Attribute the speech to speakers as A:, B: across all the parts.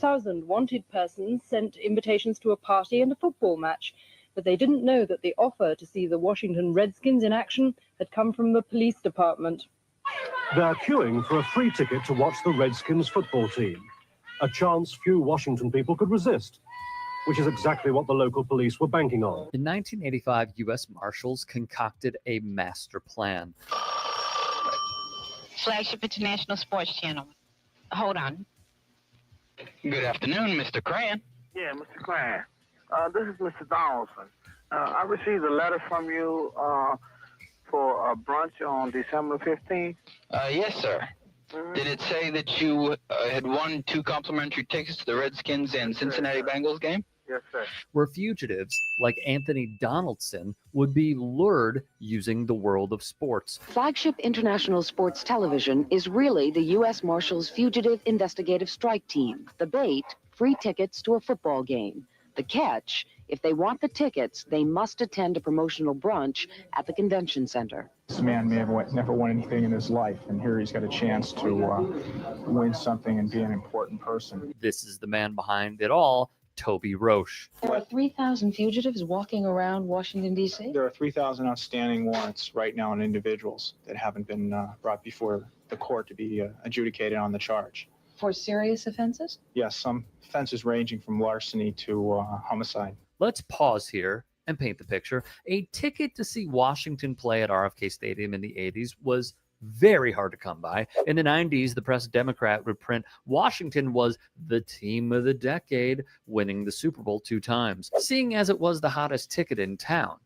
A: 2,000 wanted persons sent invitations to a party and a football match, but they didn't know that the offer to see the Washington Redskins in action had come from the police department.
B: They're queuing for a free ticket to watch the Redskins football team, a chance few Washington people could resist, which is exactly what the local police were banking on.
C: In 1985, U.S. Marshals concocted a master plan.
D: Flagship International Sports Channel. Hold on.
E: Good afternoon, Mr. Cran.
F: Yeah, Mr. Cran. This is Mr. Donaldson. I received a letter from you for a brunch on December 15th.
E: Yes, sir. Did it say that you had won 2 complimentary tickets to the Redskins and Cincinnati Bengals game?
F: Yes, sir.
C: Where fugitives like Anthony Donaldson would be lured using the world of sports.
G: Flagship International Sports Television is really the U.S. Marshals Fugitive Investigative Strike Team. The bait, free tickets to a football game. The catch, if they want the tickets, they must attend a promotional brunch at the convention center.
H: This man may have never won anything in his life, and here he's got a chance to win something and be an important person.
C: This is the man behind it all, Toby Roche.
G: There are 3,000 fugitives walking around Washington, D.C.?
H: There are 3,000 outstanding warrants right now on individuals that haven't been brought before the court to be adjudicated on the charge.
G: For serious offenses?
H: Yes, some offenses ranging from larceny to homicide.
C: Let's pause here and paint the picture. A ticket to see Washington play at RFK Stadium in the 80s was very hard to come by. In the 90s, the Press Democrat would print Washington was the team of the decade, winning the Super Bowl 2 times. Seeing as it was the hottest ticket in town,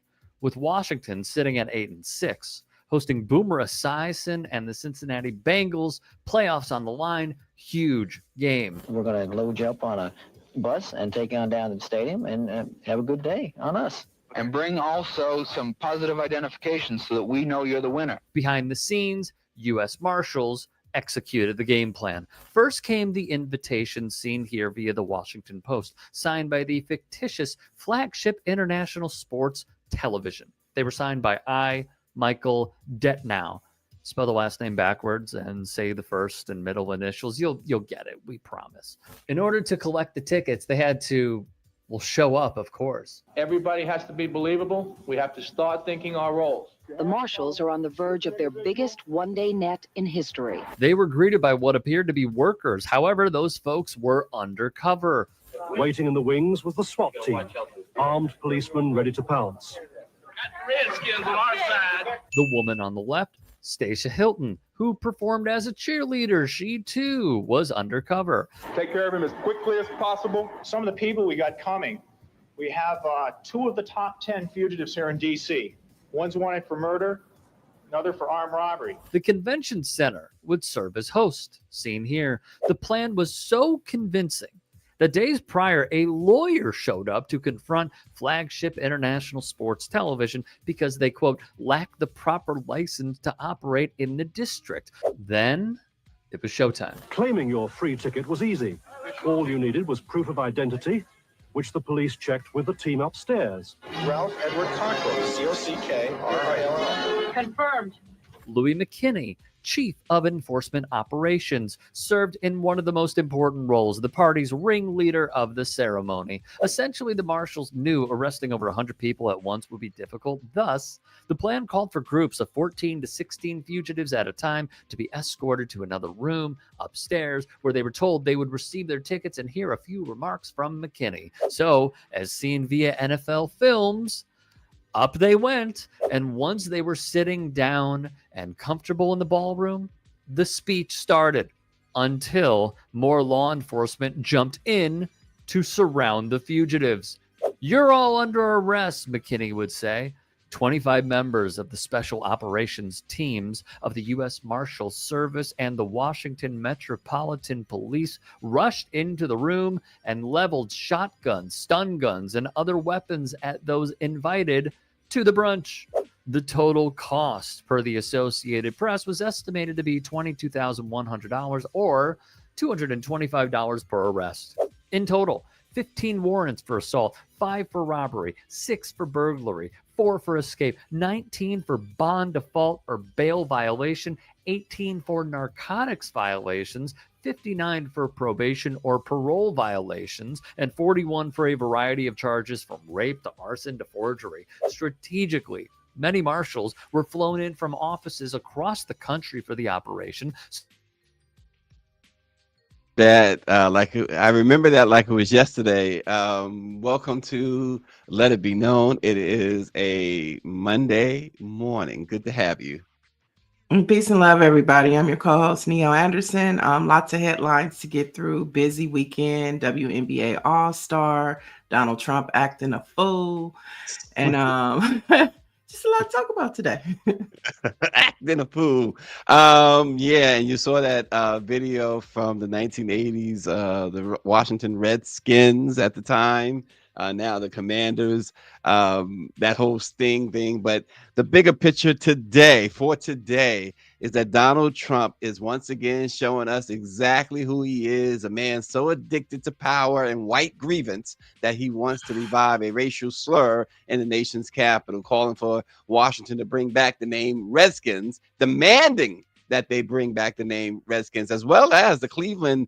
C: with Washington sitting at 8-6, hosting Boomer Esiason and the Cincinnati Bengals, playoffs on the line, huge game.
I: We're going to load you up on a bus and take you on down to the stadium and have a good day on us.
E: And bring also some positive identification so that we know you're the winner.
C: Behind the scenes, U.S. Marshals executed the game plan. First came the invitation seen here via the Washington Post, signed by the fictitious Flagship International Sports Television. They were signed by Michael Detnow. Spell the last name backwards and say the first and middle initials. You'll get it, we promise. In order to collect the tickets, they had to show up, of course.
J: Everybody has to be believable. We have to start thinking our roles.
G: The Marshals are on the verge of their biggest one-day net in history.
C: They were greeted by what appeared to be workers. However, those folks were undercover.
B: Waiting in the wings was the SWAT team, armed policemen ready to pounce.
J: Redskins on our side.
C: The woman on the left, Stacy Hilton, who performed as a cheerleader. She, too, was undercover.
H: Take care of him as quickly as possible. Some of the people we got coming, we have 2 of the top 10 fugitives here in D.C. One's wanted for murder, another for armed robbery.
C: The convention center would serve as host, seen here. The plan was so convincing that days prior, a lawyer showed up to confront Flagship International Sports Television because they, quote, lack the proper license to operate in the district. Then it was showtime.
B: Claiming your free ticket was easy. All you needed was proof of identity, which the police checked with the team upstairs.
H: Ralph Edward Cockroach, C-O-C-K-R-I-L-L.
D: Confirmed.
C: Louis McKinney, Chief of Enforcement Operations, served in one of the most important roles, the party's ringleader of the ceremony. Essentially, the marshals knew arresting over 100 people at once would be difficult. Thus, the plan called for groups of 14 to 16 fugitives at a time to be escorted to another room upstairs, where they were told they would receive their tickets and hear a few remarks from McKinney. So, as seen via NFL films, up they went, and once they were sitting down and comfortable in the ballroom, the speech started until more law enforcement jumped in to surround the fugitives. "You're all under arrest," McKinney would say. 25 members of the Special Operations Teams of the U.S. Marshals Service and the Washington Metropolitan Police rushed into the room and leveled shotguns, stun guns, and other weapons at those invited to the brunch. The total cost per the Associated Press was estimated to be $22,100 or $225 per arrest. In total, 15 warrants for assault, 5 for robbery, 6 for burglary, 4 for escape, 19 for bond default or bail violation, 18 for narcotics violations, 59 for probation or parole violations, and 41 for a variety of charges from rape to arson to forgery. Strategically, many marshals were flown in from offices across the country for the operation.
K: That like I remember that like it was yesterday. Welcome to Let It Be Known. It is a Monday morning. Good to have you.
L: Peace and love, everybody. I'm your co-host, Niele Anderson. Lots of headlines to get through. Busy weekend, WNBA All-Star, Donald Trump acting a fool, and just a lot to talk about today.
K: Acting a fool. Yeah, and you saw that video from the 1980s, the Washington Redskins at the time. Now the Commanders, that whole Sting thing. But the bigger picture for today is that Donald Trump is once again showing us exactly who he is, a man so addicted to power and white grievance that he wants to revive a racial slur in the nation's capital, calling for Washington to bring back the name Redskins, demanding that they bring back the name Redskins, as well as the Cleveland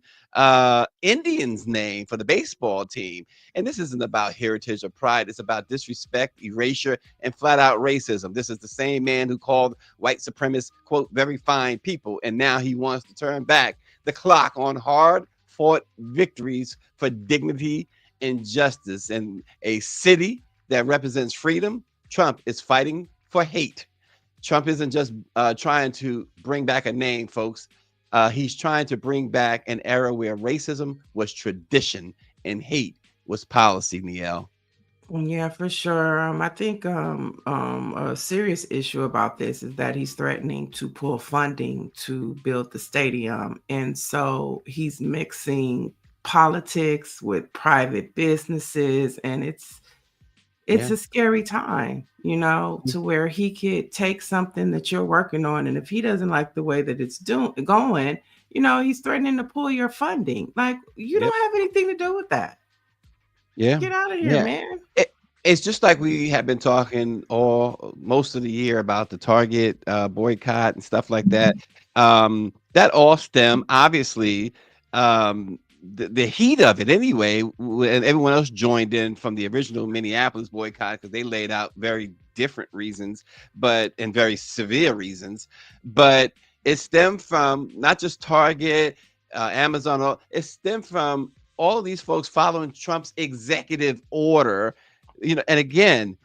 K: Indians name for the baseball team. And this isn't about heritage or pride. It's about disrespect, erasure, and flat out racism. This is the same man who called white supremacists, quote, very fine people. And now he wants to turn back the clock on hard fought victories for dignity and justice. And a city that represents freedom, Trump is fighting for hate. Trump isn't just trying to bring back a name, folks. He's trying to bring back an era where racism was tradition and hate was policy, Niele.
L: Yeah, for sure. I think a serious issue about this is that he's threatening to pull funding to build the stadium. And so he's mixing politics with private businesses, and it's a scary time, to where he could take something that you're working on, and if he doesn't like the way that it's going, he's threatening to pull your funding. Like, you don't have anything to do with that.
K: Yeah,
L: Get out of here, man.
K: It's just like we have been talking most of the year about the Target boycott and stuff like that. That all stem, obviously, the heat of it anyway, and everyone else joined in from the original Minneapolis boycott because they laid out very different reasons, and very severe reasons. But it stemmed from not just Target, Amazon. It stemmed from all of these folks following Trump's executive order. And again,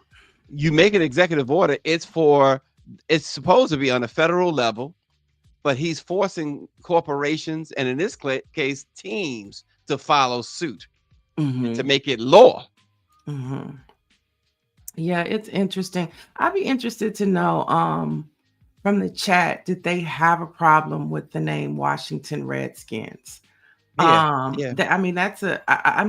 K: you make an executive order. It's supposed to be on a federal level, but he's forcing corporations, and in this case, teams, to follow suit to make it law.
L: Yeah, it's interesting. I'd be interested to know from the chat, did they have a problem with the name Washington Redskins? I'm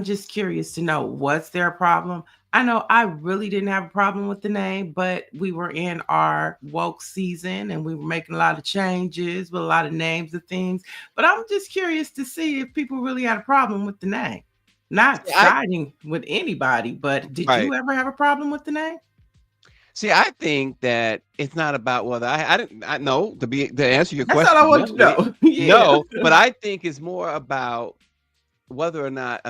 L: just curious to know, was there a problem? I know I really didn't have a problem with the name, but we were in our woke season and we were making a lot of changes with a lot of names of things. But I'm just curious to see if people really had a problem with the name. Not siding with anybody, but did you ever have a problem with the name?
K: See, I think that it's not about whether I know to answer your question.
L: That's all I want to know.
K: No, but I think it's more about whether or not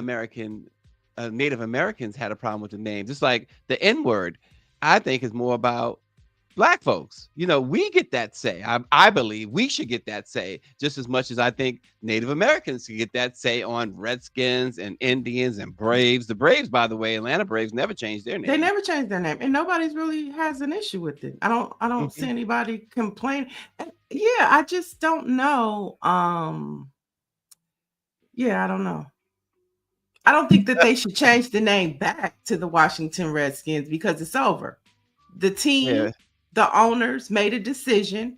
K: Native Americans had a problem with the name. Just like the N-word, I think is more about Black folks. We get that say. I believe we should get that say just as much as I think Native Americans should get that say on Redskins and Indians and Braves. The Braves, by the way, Atlanta Braves, never changed their name.
L: They never changed their name, and nobody's really has an issue with it. I don't see anybody complain. I just don't know. I don't know. I don't think that they should change the name back to the Washington Redskins because it's over. The team, the owners made a decision.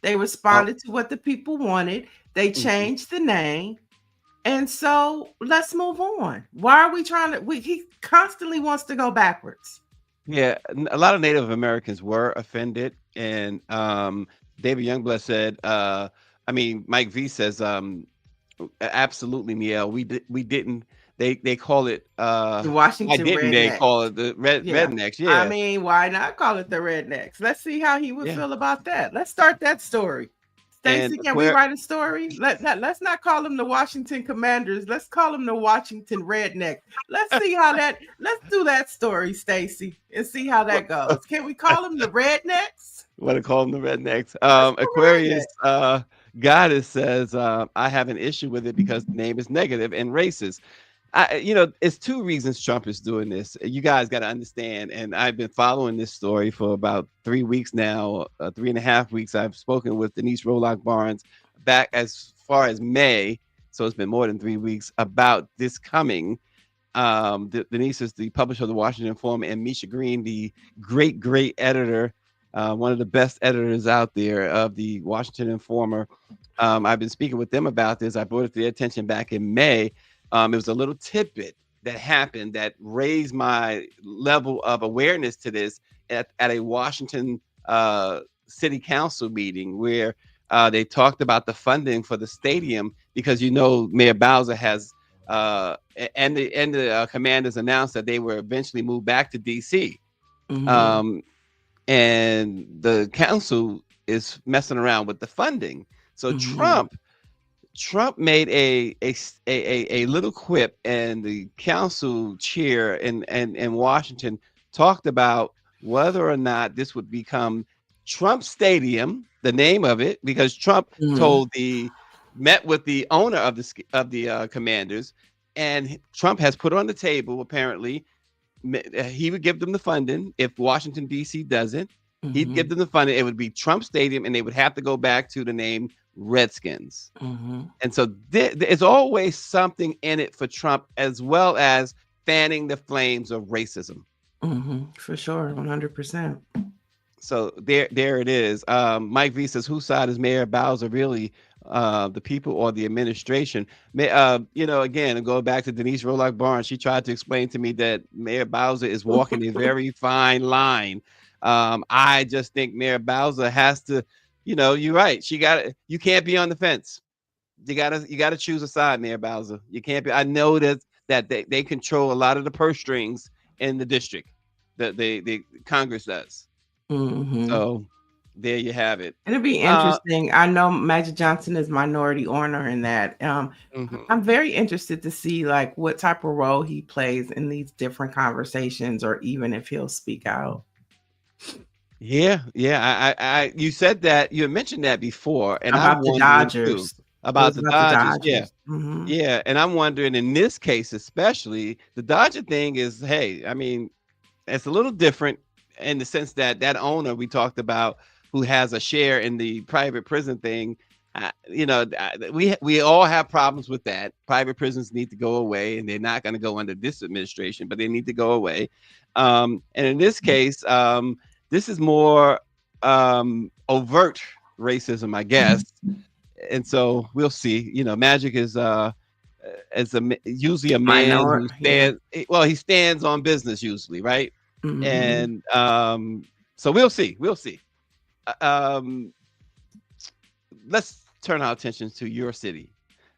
L: They responded to what the people wanted. They changed the name. And so let's move on. Why are we trying to? He constantly wants to go backwards.
K: Yeah, a lot of Native Americans were offended. And David Youngblood said, Mike V says, absolutely, Niele, we didn't. They call it
L: the Washington
K: Rednecks. They call it the Rednecks. Yeah.
L: I mean, why not call it the Rednecks? Let's see how he would feel about that. Let's start that story. Stacy, can we write a story? Let's not call them the Washington Commanders. Let's call them the Washington Rednecks. Let's see how that. Let's do that story, Stacy, and see how that goes. Can we call them the Rednecks?
K: What to call them the Rednecks? Aquarius Goddess says, I have an issue with it because the name is negative and racist. It's two reasons Trump is doing this. You guys got to understand, and I've been following this story for about 3 weeks now, 3.5 weeks. I've spoken with Denise Rolock Barnes back as far as May, so it's been more than 3 weeks about this coming. Denise is the publisher of the Washington Informer, and Misha Green, the great editor, one of the best editors out there of the Washington Informer. I've been speaking with them about this. I brought it to their attention back in May. It was a little tidbit that happened that raised my level of awareness to this at a Washington City Council meeting where they talked about the funding for the stadium because Mayor Bowser has and the Commanders announced that they were eventually moved back to DC. Mm-hmm. And the council is messing around with the funding. So mm-hmm. Trump made a little quip, and the council chair in Washington talked about whether or not this would become Trump Stadium, the name of it, because Trump met with the owner of the Commanders, and Trump has put on the table, apparently, he would give them the funding if Washington D.C. doesn't. Mm-hmm. He'd give them the funding. It would be Trump Stadium, and they would have to go back to the name Redskins. Mm-hmm. And so there's always something in it for Trump, as well as fanning the flames of racism.
L: Mm-hmm. For sure, 100%.
K: So there it is. Mike V says, whose side is Mayor Bowser really? The people or the administration? Again, and go back to Denise Rolock Barnes. She tried to explain to me that Mayor Bowser is walking a very fine line. I just think Mayor Bowser has to, you're right. You can't be on the fence. You gotta choose a side, Mayor Bowser. You can't be. I know that they control a lot of the purse strings in the district. That the Congress does. Mm-hmm. So there you have it.
L: It'll be interesting. I know Magic Johnson is minority owner in that. Mm-hmm. I'm very interested to see what type of role he plays in these different conversations, or even if he'll speak out.
K: Yeah. You said that, you had mentioned that before, and
L: about the Dodgers.
K: About the Dodgers. Yeah.
L: Mm-hmm.
K: Yeah. And I'm wondering, in this case, especially, the Dodger thing is, it's a little different in the sense that owner we talked about, who has a share in the private prison thing, we all have problems with that. Private prisons need to go away, and they're not going to go under this administration, but they need to go away. And in this case, this is more overt racism, I guess. And so we'll see. Magic is usually a man who stands. Yeah. Well, he stands on business usually, right? Mm-hmm. And so we'll see. Let's turn our attention to your city,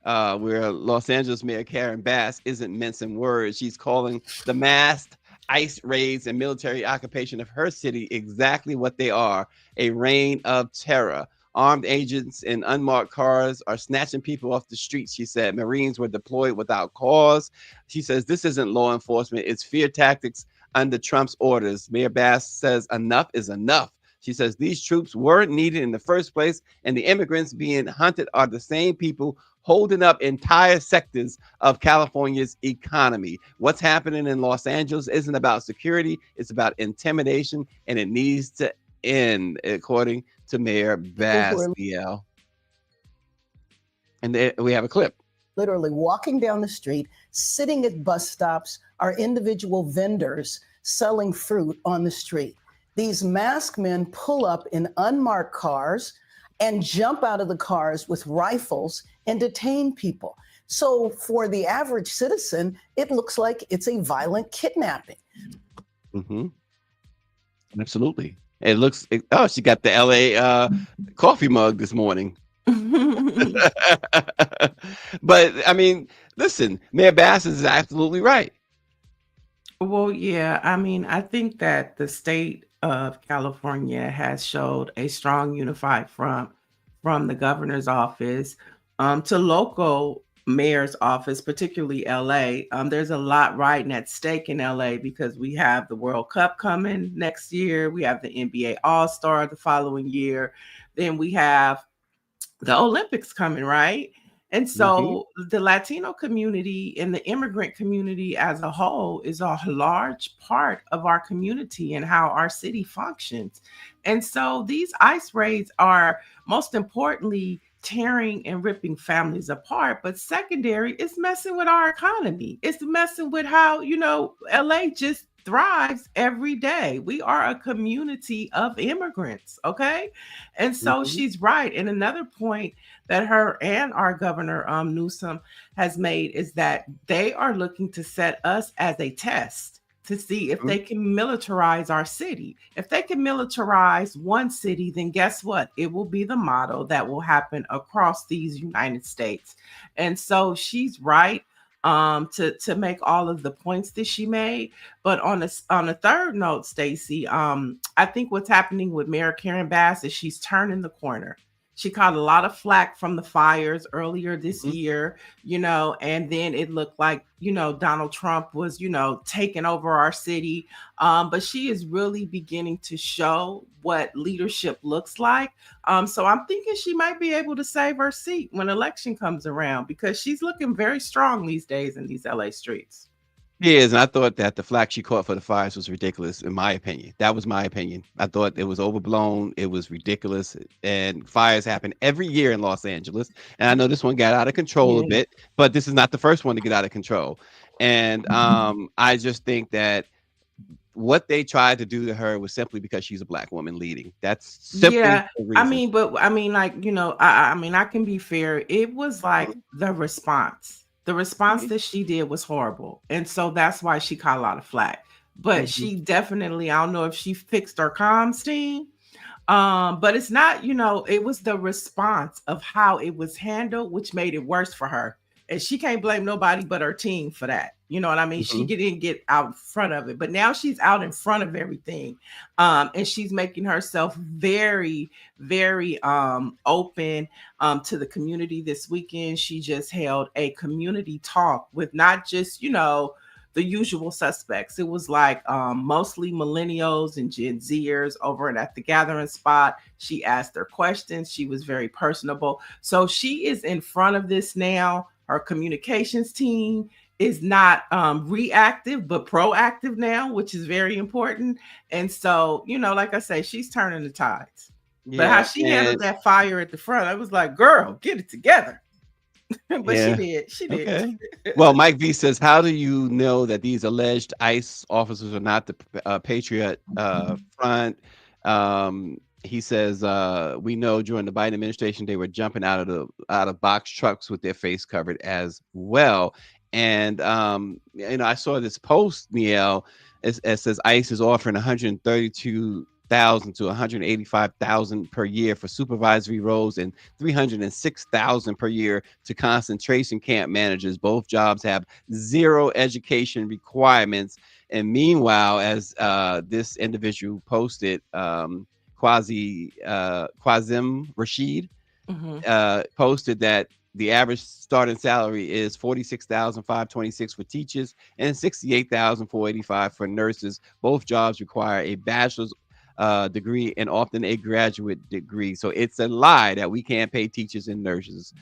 K: where Los Angeles Mayor Karen Bass isn't mincing words. She's calling the masked ICE raids and military occupation of her city exactly what they are: a reign of terror. Armed agents in unmarked cars are snatching people off the streets, she said. Marines were deployed without cause. She says this isn't law enforcement, it's fear tactics under Trump's orders. Mayor Bass says enough is enough. She says these troops weren't needed in the first place, and the immigrants being hunted are the same people holding up entire sectors of California's economy. What's happening in Los Angeles isn't about security, it's about intimidation, and it needs to end, according to Mayor Bass. And there we have a clip.
M: Literally walking down the street, sitting at bus stops, are individual vendors selling fruit on the street. These masked men pull up in unmarked cars and jump out of the cars with rifles and detain people. So for the average citizen, it looks like it's a violent kidnapping.
K: Mm-hmm. Absolutely. It looks, she got the LA coffee mug this morning. But listen, Mayor Bass is absolutely right.
L: Well, yeah, I think that the state of California has showed a strong unified front from the governor's office to local mayor's office, particularly LA. There's a lot riding at stake in LA because we have the World Cup coming next year. We have the NBA All-Star the following year. Then we have the Olympics coming, right? And so the Latino community and the immigrant community as a whole is a large part of our community and how our city functions. And so these ICE raids are most importantly tearing and ripping families apart, but secondary, it's messing with our economy. It's messing with how, LA just thrives every day. We are a community of immigrants, okay? And so she's right. And another point that her and our governor Newsom has made is that they are looking to set us as a test to see if they can militarize our city. If they can militarize one city, then guess what? It will be the model that will happen across these United States. And so she's right to make all of the points that she made. But on a third note, Stacy, I think what's happening with Mayor Karen Bass is she's turning the corner. She caught a lot of flack from the fires earlier this year, and then it looked like, Donald Trump was, taking over our city. But she is really beginning to show what leadership looks like. So I'm thinking she might be able to save her seat when election comes around because she's looking very strong these days in these LA streets.
K: She is, and I thought that the flack she caught for the fires was ridiculous, in my opinion. That was my opinion. I thought it was overblown. It was ridiculous. And fires happen every year in Los Angeles. And I know this one got out of control a bit, but this is not the first one to get out of control. And I just think that what they tried to do to her was simply because she's a Black woman leading. That's simply the reason.
L: I can be fair. It was like the response. The response that she did was horrible. And so that's why she caught a lot of flack. But she definitely, I don't know if she fixed her comms team. But it's not, it was the response of how it was handled, which made it worse for her. And she can't blame nobody but her team for that. You know what I mean? She didn't get out in front of it, but now she's out in front of everything. And she's making herself very, very open to the community this weekend. She just held a community talk with not just, the usual suspects. It was like mostly millennials and Gen Zers over at the gathering spot. She asked their questions. She was very personable. So she is in front of this now. Her communications team is not reactive, but proactive now, which is very important. And so, like I say, she's turning the tides. But how she handled that fire at the front, I was like, girl, get it together. But she did.
K: Okay. Well, Mike V says, how do you know that these alleged ICE officers are not the Patriot Front? He says, we know during the Biden administration, they were jumping out of box trucks with their face covered as well. And, I saw this post, Niele, it says ICE is offering $132,000 to $185,000 per year for supervisory roles and $306,000 per year to concentration camp managers. Both jobs have zero education requirements. And meanwhile, as this individual posted, Quasim Rashid posted that the average starting salary is $46,526 for teachers and $68,485 for nurses. Both jobs require a bachelor's degree and often a graduate degree. So it's a lie that we can't pay teachers and nurses.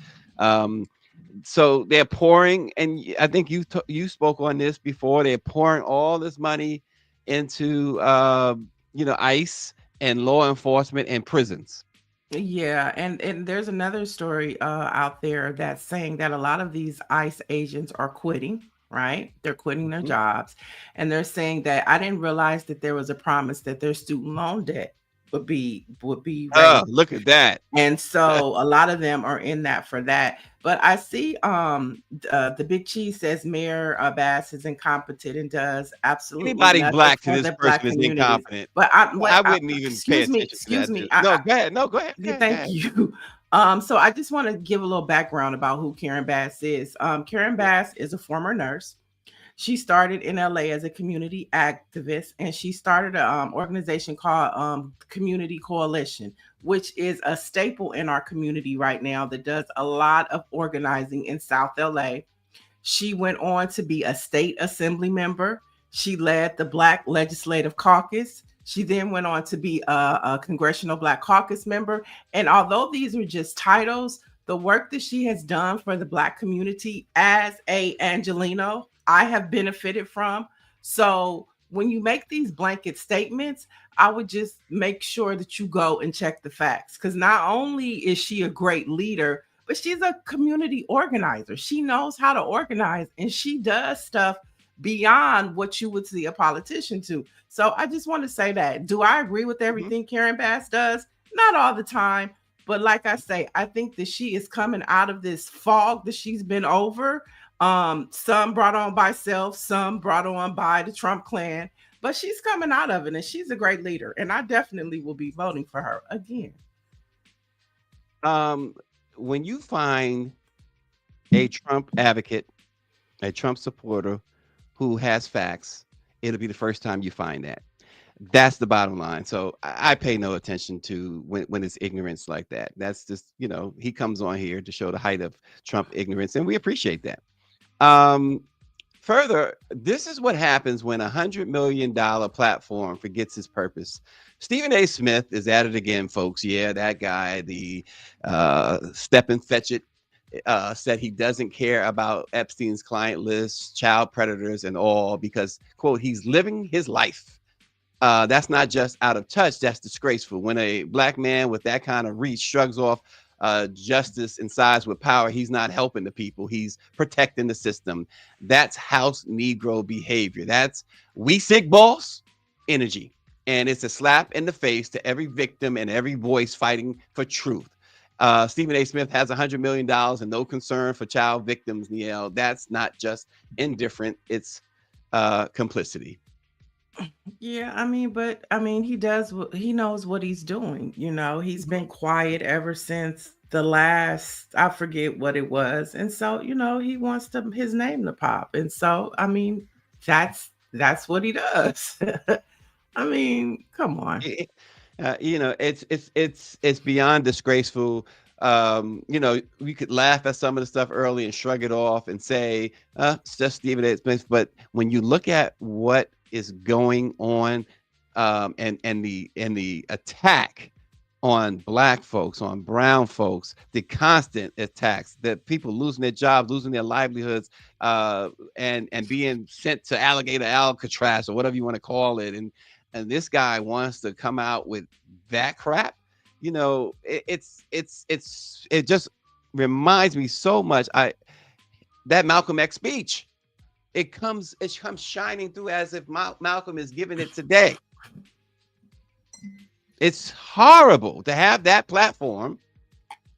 K: So they're pouring, and I think you spoke on this before. They're pouring all this money into ICE and law enforcement and prisons.
L: Yeah, and there's another story out there that's saying that a lot of these ICE agents are quitting, right? They're quitting their jobs, and they're saying that I didn't realize that there was a promise that their student loan debt would be raised.
K: Look at that.
L: And so a lot of them are in that for that. But I see the Big Cheese says Mayor Bass is incompetent and does absolutely
K: anybody
L: nothing
K: Black to
L: for
K: this
L: the Black
K: person is
L: communities.
K: incompetent.
L: But
K: I wouldn't even pay attention
L: excuse
K: to
L: me.
K: that. Go ahead.
L: Thank you. So I just want to give a little background about who Karen Bass is. Karen Bass is a former nurse. She started in LA as a community activist, and she started an organization called Community Coalition, which is a staple in our community right now that does a lot of organizing in South LA. She went on to be a state assembly member. She led the Black Legislative Caucus. She then went on to be a Congressional Black Caucus member. And although these are just titles, the work that she has done for the Black community as a Angelino, I have benefited from. So when you make these blanket statements, I would just make sure that you go and check the facts, because not only is she a great leader, but she's a community organizer. She knows how to organize, and she does stuff beyond what you would see a politician do. So I just want to say that. Do I agree with everything Karen Bass does? Not all the time. But like I say, I think that she is coming out of this fog that she's been over. Some brought on by self, some brought on by the Trump clan, but she's coming out of it, and she's a great leader. And I definitely will be voting for her again.
K: When you find a Trump advocate, a Trump supporter who has facts, it'll be the first time you find that. That's the bottom line. So I pay no attention to when it's ignorance like that. That's just, he comes on here to show the height of Trump ignorance, and we appreciate that. Further, this is what happens when $100 million platform forgets its purpose. Stephen A. Smith is at it again, folks. Yeah, that guy, the Step and Fetch It, said he doesn't care about Epstein's client list, child predators, and all because, quote, he's living his life. That's not just out of touch. That's disgraceful. When a Black man with that kind of reach shrugs off justice and sides with power, he's not helping the people. He's protecting the system. That's house Negro behavior. That's we sick boss energy. And it's a slap in the face to every victim and every voice fighting for truth. Stephen A. Smith has $100 million and no concern for child victims, Niele. That's not just indifferent. It's complicity.
L: Yeah, he knows what he's doing. He's been quiet ever since the last, I forget what it was. And so, he wants his name to pop. And so, that's what he does. Come on.
K: It's beyond disgraceful. We could laugh at some of the stuff early and shrug it off and say, it's just Stephen A. Smith. But when you look at what is going on, and the attack on Black folks, on brown folks, the constant attacks, that people losing their jobs, losing their livelihoods, and being sent to Alligator Alcatraz or whatever you want to call it, and this guy wants to come out with that crap. It just reminds me so much. That Malcolm X speech. It comes shining through as if Malcolm is giving it today. It's horrible to have that platform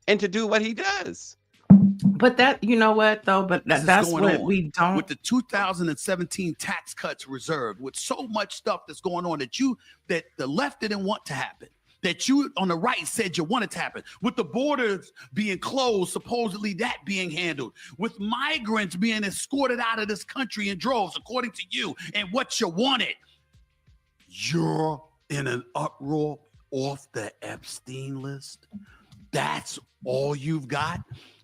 K: and to do what he does.
L: But that's what we don't.
N: With the 2017 tax cuts reserved, with so much stuff that's going on that the left didn't want to happen, that you on the right said you wanted to happen, with the borders being closed, supposedly that being handled, with migrants being escorted out of this country in droves, according to you, and what you wanted. You're in an uproar off the Epstein list. That's all you've got.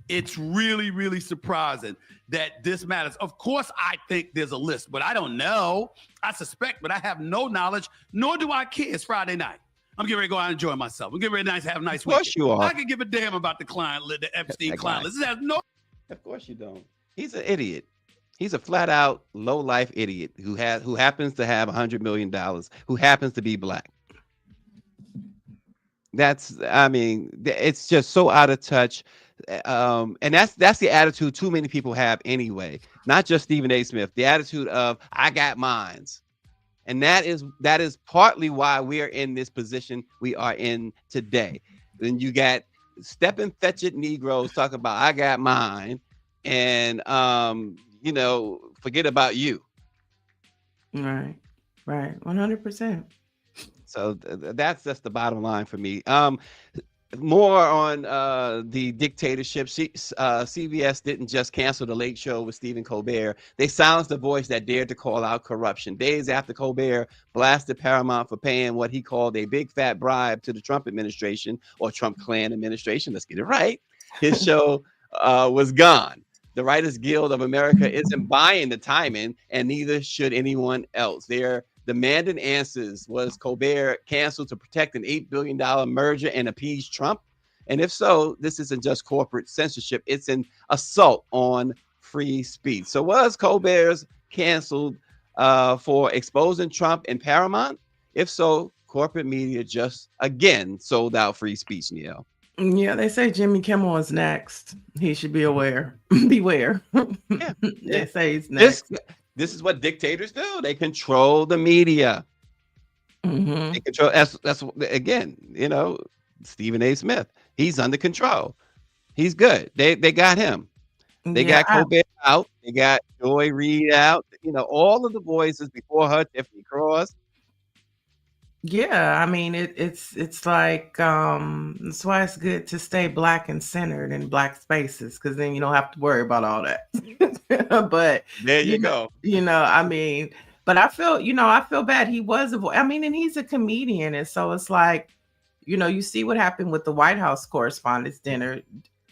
N: It's really, really surprising that this matters. Of course, I think there's a list, but I don't know. I suspect, but I have no knowledge, nor do I care. It's Friday night. I'm getting ready to go out and enjoy myself. I'm getting ready to have a nice weekend.
K: Of course you are.
N: I can give a damn about the Epstein client list.
K: Of course you don't. He's an idiot. He's a flat out low life idiot who happens to have $100 million, who happens to be Black. It's just so out of touch. And that's the attitude too many people have anyway. Not just Stephen A. Smith. The attitude of I got mines. And that is partly why we are in this position we are in today. Then you got Step and Fetch It Negroes talking about I got mine, and forget about you.
L: Right, 100%.
K: So that's just the bottom line for me. more on the dictatorship. CBS didn't just cancel the Late Show with Stephen Colbert. They silenced the voice that dared to call out corruption. Days after Colbert blasted Paramount for paying what he called a big fat bribe to the Trump administration, or Trump Klan administration, let's get it right, his show was gone. The Writers Guild of America isn't buying the timing, and neither should anyone else. They're demanding answers. Was Colbert canceled to protect an $8 billion merger and appease Trump? And if so, this isn't just corporate censorship, it's an assault on free speech. So was Colbert's canceled for exposing Trump and Paramount? If so, corporate media just again sold out free speech, Niele.
L: Yeah, they say Jimmy Kimmel is next. He should be aware. Beware.
K: Yeah.
L: They say he's next.
K: This is what dictators do. They control the media. They control. That's again, Stephen A. Smith. He's under control. He's good. They got him. They got Colbert out. They got Joy Reid out. All of the voices before her, Tiffany Cross.
L: Yeah, I mean it's like that's why it's good to stay black and centered in black spaces, because then you don't have to worry about all that. But
K: there you go.
L: I mean, but I feel bad. He was and he's a comedian, and so it's like, you see what happened with the White House Correspondents' Dinner.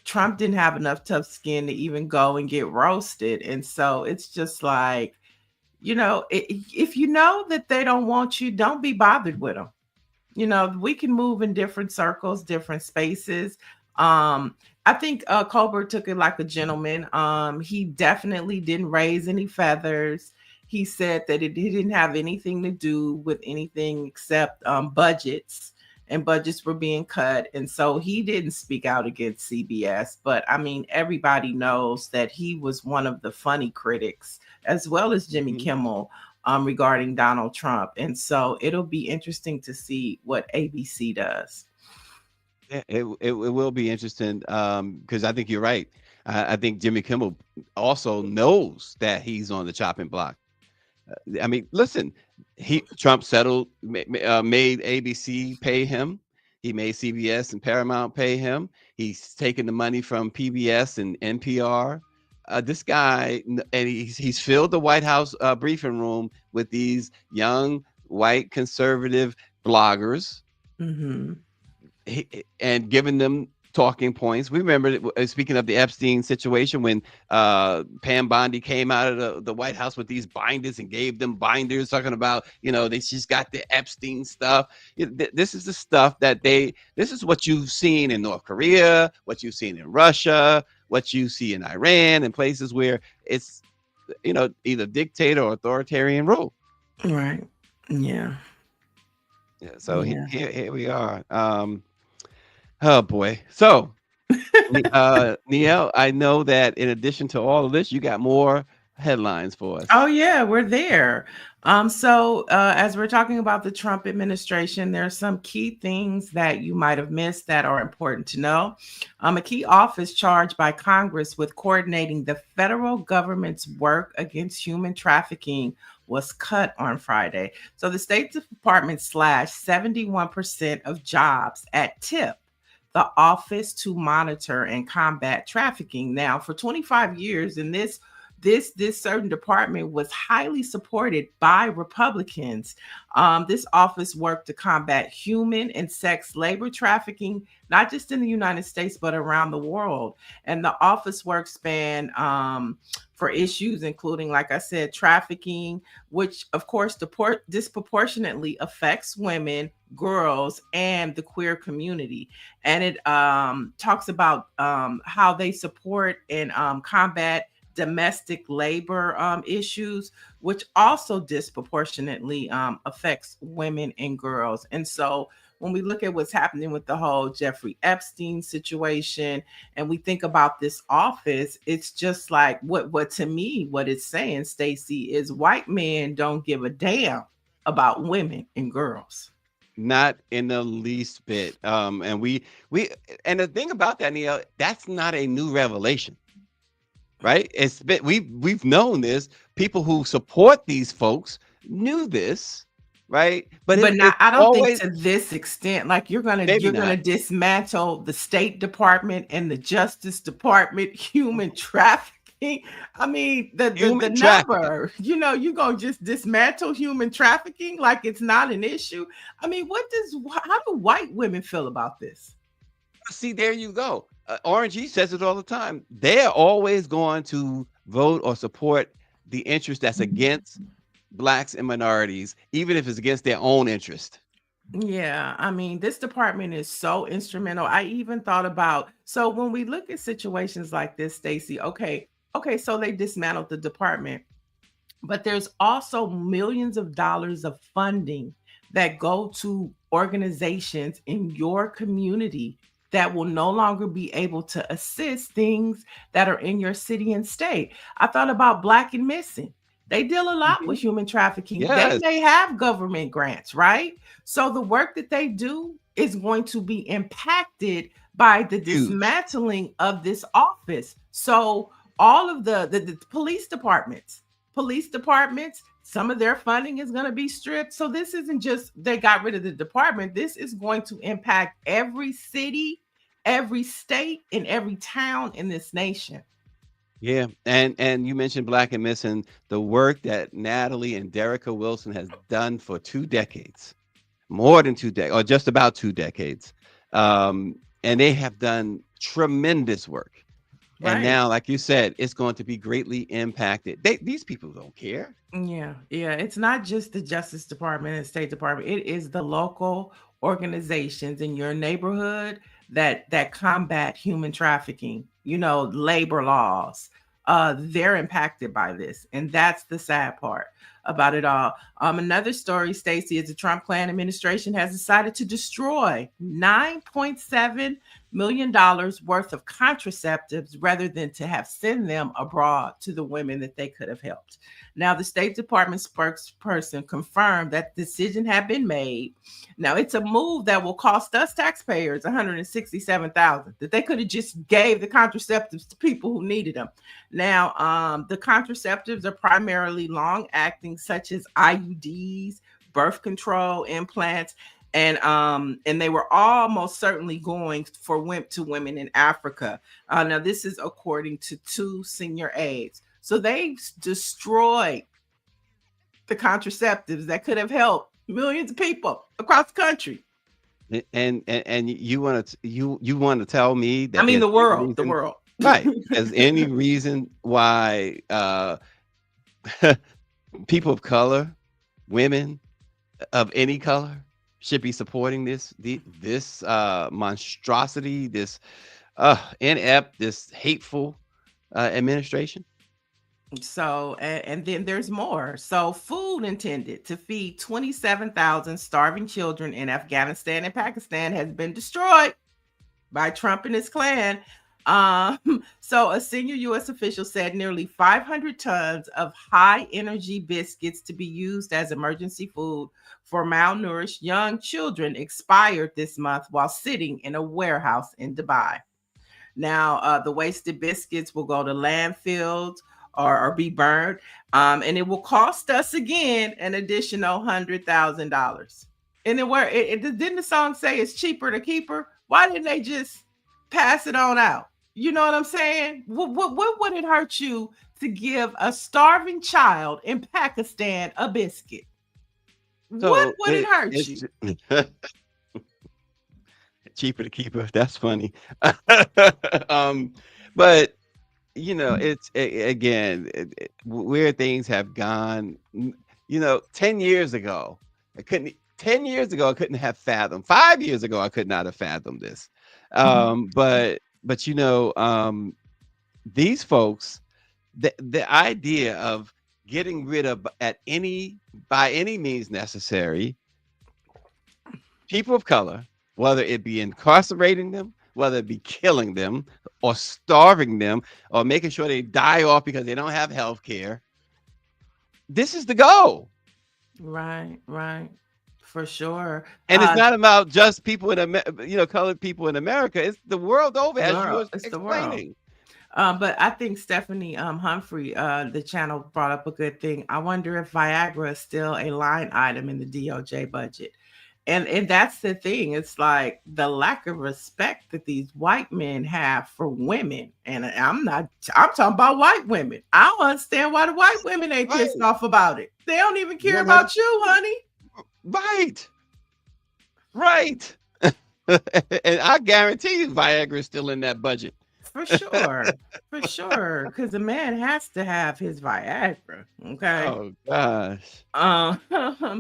L: Trump didn't have enough tough skin to even go and get roasted, and so it's just like, if you know that they don't want you, don't be bothered with them. We can move in different circles, different spaces. I think Colbert took it like a gentleman. He definitely didn't raise any feathers. He said that he didn't have anything to do with anything except budgets, and budgets were being cut. And so he didn't speak out against CBS. But I mean, everybody knows that he was one of the funny critics, as well as Jimmy Kimmel, regarding Donald Trump. And so it'll be interesting to see what ABC does.
K: Yeah, it will be interesting, because I think you're right. I think Jimmy Kimmel also knows that he's on the chopping block. I mean, listen, Trump settled, made ABC pay him. He made CBS and Paramount pay him. He's taken the money from PBS and NPR. This guy, and he's filled the White House briefing room with these young white conservative bloggers, and giving them talking points. We remember, speaking of the Epstein situation, when Pam Bondi came out of the White House with these binders and gave them binders talking about, she's got the Epstein stuff. This is the stuff that this is what you've seen in North Korea, what you've seen in Russia, what you see in Iran, and places where it's, either dictator or authoritarian rule.
L: Right. Yeah.
K: Yeah. So here we are. Oh boy. So Niele, I know that in addition to all of this, you got more headlines for us.
L: Oh yeah, we're there. So as we're talking about the Trump administration, there are some key things that you might have missed that are important to know. A key office charged by Congress with coordinating the federal government's work against human trafficking was cut on Friday. So the State Department slashed 71% of jobs at TIP, the Office to Monitor and Combat Trafficking. Now, for 25 years, and this certain department was highly supported by Republicans. This office worked to combat human and sex labor trafficking, not just in the United States, but around the world. And the office work span for issues including, like I said, trafficking, which of course disproportionately affects women, girls, and the queer community. And it talks about how they support and combat domestic labor issues, which also disproportionately affects women and girls. And so when we look at what's happening with the whole Jeffrey Epstein situation, and we think about this office, it's just like what to me, what it's saying, Stacy, is white men don't give a damn about women and girls.
K: Not in the least bit. And and the thing about that, Niele, that's not a new revelation. Right? We've known this. People who support these folks knew this, right? But
L: not,
K: it's
L: I don't think
K: always
L: to this extent. Like you're gonna
K: maybe not
L: dismantle the State Department and the Justice Department, human trafficking. I mean, the
K: human trafficking.
L: number, you're gonna just dismantle human trafficking like it's not an issue. I mean, how do white women feel about this?
K: See, there you go. Orange says it all the time. They're always going to vote or support the interest that's against blacks and minorities, even if it's against their own interest.
L: Yeah, I mean, this department is so instrumental. I even thought about, so when we look at situations like this, Stacy, okay, so they dismantled the department, but there's also millions of dollars of funding that go to organizations in your community that will no longer be able to assist things that are in your city and state. I thought about Black and Missing. They deal a lot with human trafficking.
K: Yes.
L: They may have government grants, right? So the work that they do is going to be impacted by the dismantling of this office. So all of the police departments, some of their funding is going to be stripped. So this isn't just they got rid of the department. This is going to impact every city, every state, and every town in this nation.
K: Yeah, and you mentioned Black and Missing, the work that Natalie and Derica Wilson has done for 2 decades, more than 2 decades, or just about 2 decades. And they have done tremendous work. Right. And now, like you said, it's going to be greatly impacted. These people don't care.
L: Yeah. It's not just the Justice Department and State Department. It is the local organizations in your neighborhood that combat human trafficking, labor laws. They're impacted by this. And that's the sad part about it all. Another story, Stacy, is the Trump Klan administration has decided to destroy $9.7 million worth of contraceptives rather than to have sent them abroad to the women that they could have helped. Now, the State Department spokesperson confirmed that decision had been made. Now, it's a move that will cost us taxpayers $167,000 that they could have just gave the contraceptives to people who needed them. Now, the contraceptives are primarily long-acting, such as IUDs, birth control, implants, and they were almost certainly going to women in Africa. Now, this is according to 2 senior aides. So they destroyed the contraceptives that could have helped millions of people across the country.
K: And you want to tell me that
L: the world,
K: right? There's any reason why people of color, women of any color, should be supporting this monstrosity, this inept, this hateful administration?
L: So, and then there's more. So, food intended to feed 27,000 starving children in Afghanistan and Pakistan has been destroyed by Trump and his Klan. So a senior U.S. official said nearly 500 tons of high energy biscuits to be used as emergency food for malnourished young children expired this month while sitting in a warehouse in Dubai. Now, the wasted biscuits will go to landfills or be burned, and it will cost us again an additional $100,000. And then didn't the song say it's cheaper to keep her? Why didn't they just pass it on out? You know what I'm saying? What would it hurt you to give a starving child in Pakistan a biscuit? So what would it hurt you?
K: Cheaper to keep her. That's funny. But it's where things have gone. 10 years ago, I couldn't have fathomed. 5 years ago, I could not have fathomed this. But these folks, the idea of getting rid of by any means necessary people of color, whether it be incarcerating them, whether it be killing them or starving them or making sure they die off because they don't have health care. This is the goal.
L: Right. For sure.
K: And it's not about just people in colored people in America. It's the world over, as you were explaining.
L: But I think Stephanie Humphrey, the channel brought up a good thing. I wonder if Viagra is still a line item in the DOJ budget. And that's the thing. It's like the lack of respect that these white men have for women. And I'm talking about white women. I don't understand why the white women ain't pissed off about it. They don't even care about you, honey.
K: Right. And I guarantee you Viagra is still in that budget.
L: For sure. For sure. Because the man has to have his Viagra. Okay.
K: Oh gosh.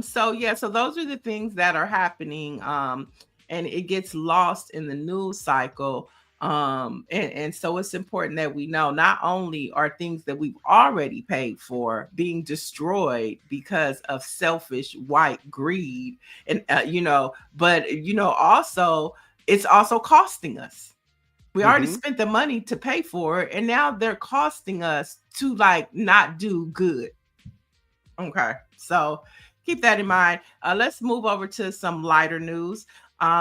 L: So those are the things that are happening. And it gets lost in the news cycle. And so it's important that we know not only are things that we've already paid for being destroyed because of selfish white greed, and but also it's also costing us. We already spent the money to pay for it, and now they're costing us to not do good. Okay, so keep that in mind. Let's move over to some lighter news.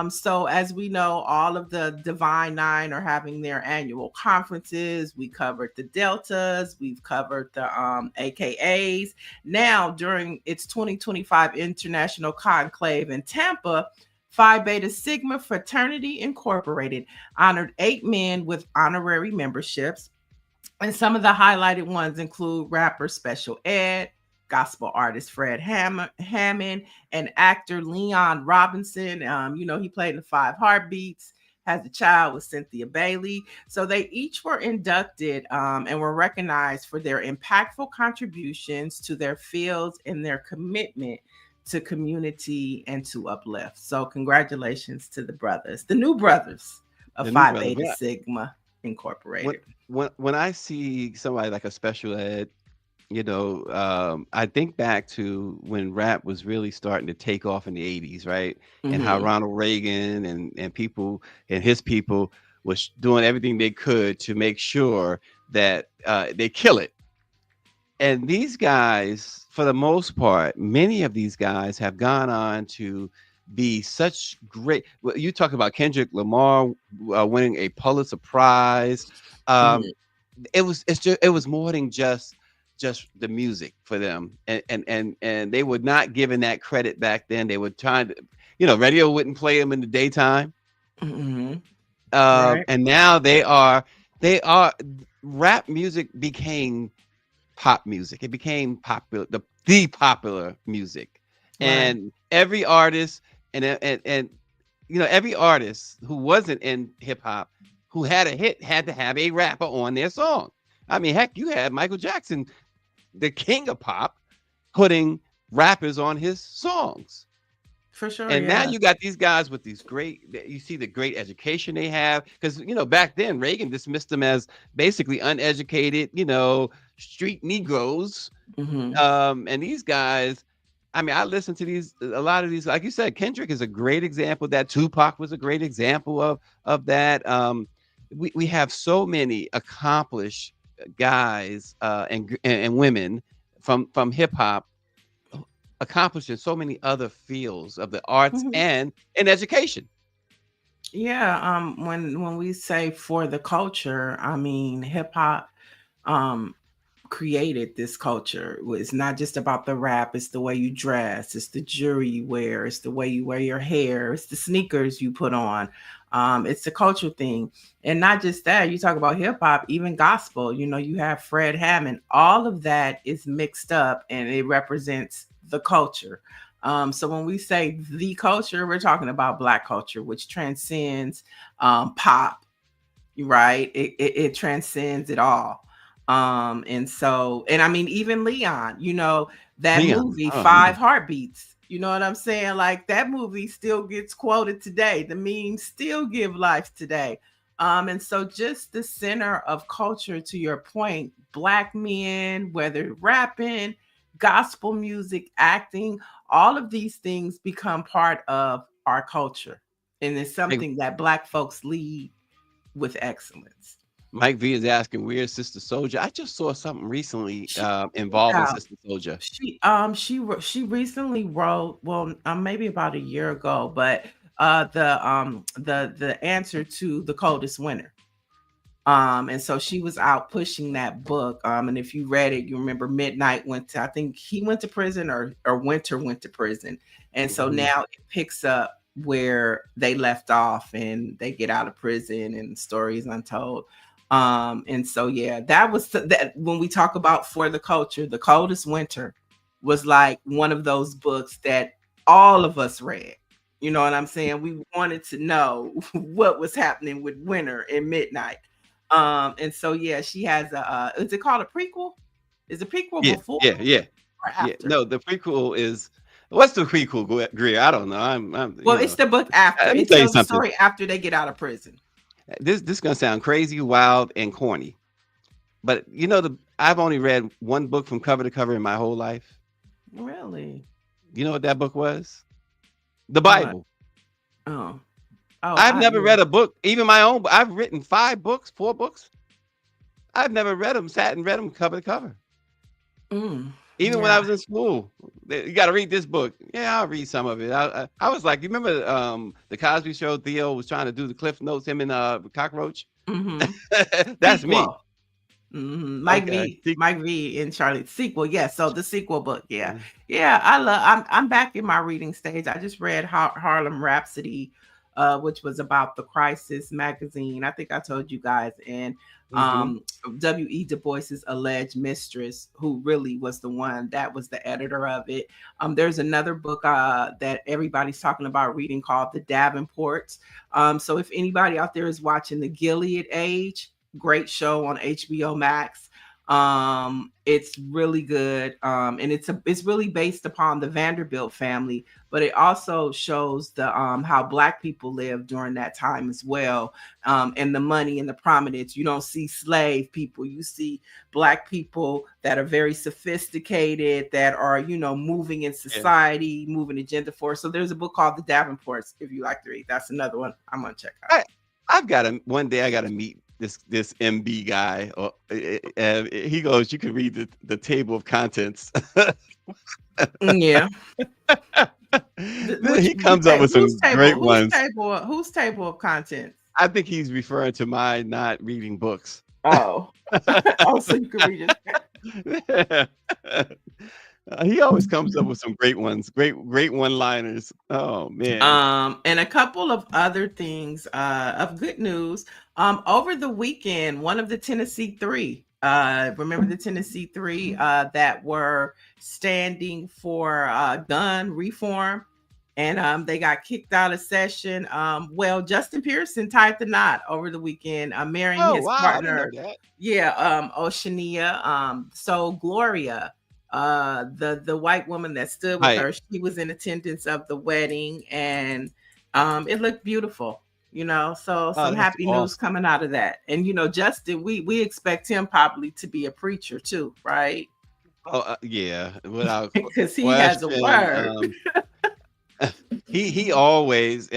L: So as we know, all of the Divine Nine are having their annual conferences. We covered the Deltas, we've covered the AKAs. Now, during its 2025 International Conclave in Tampa, Phi Beta Sigma Fraternity Incorporated honored 8 men with honorary memberships. And some of the highlighted ones include rapper Special Ed, gospel artist Fred Hammond, and actor Leon Robinson. He played in the 5 Heartbeats, has a child with Cynthia Bailey. So they each were inducted and were recognized for their impactful contributions to their fields and their commitment to community and to uplift. So congratulations to the brothers, the new brothers of Phi Beta Sigma Incorporated.
K: When I see somebody like a Special Ed, I think back to when rap was really starting to take off in the 80s, right? And how Ronald Reagan and people and his people was doing everything they could to make sure that they kill it. And these guys, for the most part, many of these guys have gone on to be such great. You talk about Kendrick Lamar winning a Pulitzer Prize. It was more than just the music for them, and they were not given that credit back then. They were trying to, radio wouldn't play them in the daytime.
L: Right.
K: And now they are rap music became pop music. It became popular, the popular music. Right. And every artist and every artist who wasn't in hip hop who had a hit had to have a rapper on their song. I mean, heck, you had Michael Jackson, the king of pop, putting rappers on his songs.
L: For sure.
K: And now you got these guys with these you see the great education they have. Because, back then Reagan dismissed them as basically uneducated, street Negroes. And these guys, I mean, I listen to a lot of these, like you said, Kendrick is a great example of that. Tupac was a great example of that. We have so many accomplished guys and women from hip hop accomplished in so many other fields of the arts and in education.
L: Yeah. When we say for the culture, I mean, hip hop created this culture. It's not just about the rap, it's the way you dress, it's the jewelry you wear, it's the way you wear your hair, it's the sneakers you put on. It's the culture thing. And not just that, you talk about hip hop, even gospel, you have Fred Hammond, all of that is mixed up and it represents the culture. So when we say the culture, we're talking about Black culture, which transcends pop, right? It transcends it all. And I mean, even Leon, that movie, 5 Heartbeats, you know what I'm saying? Like that movie still gets quoted today. The memes still give life today. And so just the center of culture, to your point, Black men, whether rapping, gospel music, acting, all of these things become part of our culture. And it's something that Black folks lead with excellence.
K: Mike V is asking, where's Sister Soldier? I just saw something recently involving Sister Soldier.
L: She recently wrote, maybe about a year ago, but the answer to The Coldest Winter. And so she was out pushing that book. And if you read it, you remember Midnight I think he went to prison, or Winter went to prison. And so now it picks up where they left off, and they get out of prison, and the story is untold. And so, yeah, that was that. When we talk about For the Culture, The Coldest Winter was like one of those books that all of us read. You know what I'm saying? We wanted to know what was happening with Winter and Midnight. And so, yeah, she has a, is it called a prequel? Is the prequel before?
K: Yeah.
L: Or after?
K: No, the prequel is, what's the prequel, Greer? I don't know.
L: Well, it's the book after.
K: Let me
L: It
K: tell you
L: tells the
K: something.
L: story after they get out of prison.
K: This is gonna sound crazy, wild, and corny, but I've only read one book from cover to cover in my whole life.
L: Really?
K: You know what that book was? The Bible.
L: Oh,
K: I've never read a book, even my own. I've written 4 books. I've never read them, sat and read them cover to cover. Even when I was in school, you got to read this book. Yeah, I'll read some of it. I was like, you remember the Cosby Show? Theo was trying to do the Cliff Notes, him and Cockroach. That's me.
L: Mike V and Charlie sequel. Yeah, so the sequel book. Yeah. I'm back in my reading stage. I just read Harlem Rhapsody, which was about the Crisis magazine. I think I told you guys. And W.E. Du Bois's alleged mistress, who really was the one that was the editor of it. There's another book that everybody's talking about reading called The Davenports. So if anybody out there is watching The Gilead Age, great show on HBO Max. It's really good. And it's really based upon the Vanderbilt family, but it also shows the how Black people lived during that time as well. And the money and the prominence. You don't see slave people, you see Black people that are very sophisticated, that are, moving in society, moving agenda for. So there's a book called The Davenports, if you like to read. That's another one I'm gonna check out.
K: One day I gotta meet this MB guy, or he goes, you can read the table of contents.
L: Yeah.
K: He comes up with some great ones.
L: Whose table of contents?
K: I think he's referring to my not reading books.
L: Oh. So you can read it.
K: He always comes up with some great ones, great one-liners. Oh man.
L: And a couple of other things of good news. Over the weekend, one of the Tennessee Three, remember the Tennessee Three that were standing for gun reform, and they got kicked out of session. Well, Justin Pearson tied the knot over the weekend, marrying his partner. Oceania. So Gloria, the white woman that stood with her, she was in attendance of the wedding, and it looked beautiful. So some happy news coming out of that. And Justin, we expect him probably to be a preacher too, right?
K: Yeah, without
L: because he has a word.
K: He always,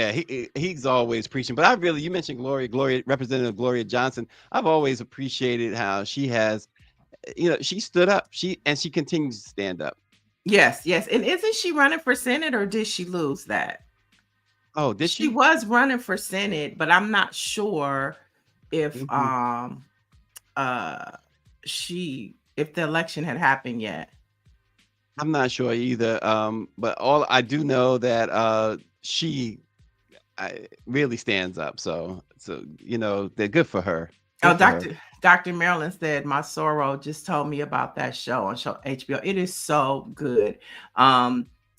K: he's always preaching. But you mentioned Gloria, Representative Gloria Johnson. I've always appreciated how she has, she stood up. She continues to stand up.
L: Yes. And isn't she running for Senate, or did she lose that?
K: Oh, did she?
L: She was running for Senate, but I'm not sure if if the election had happened yet.
K: I'm not sure either. But all I do know that she really stands up. So they're good for her.
L: Dr. Marilyn said, my sorrow just told me about that show on HBO. It is so good.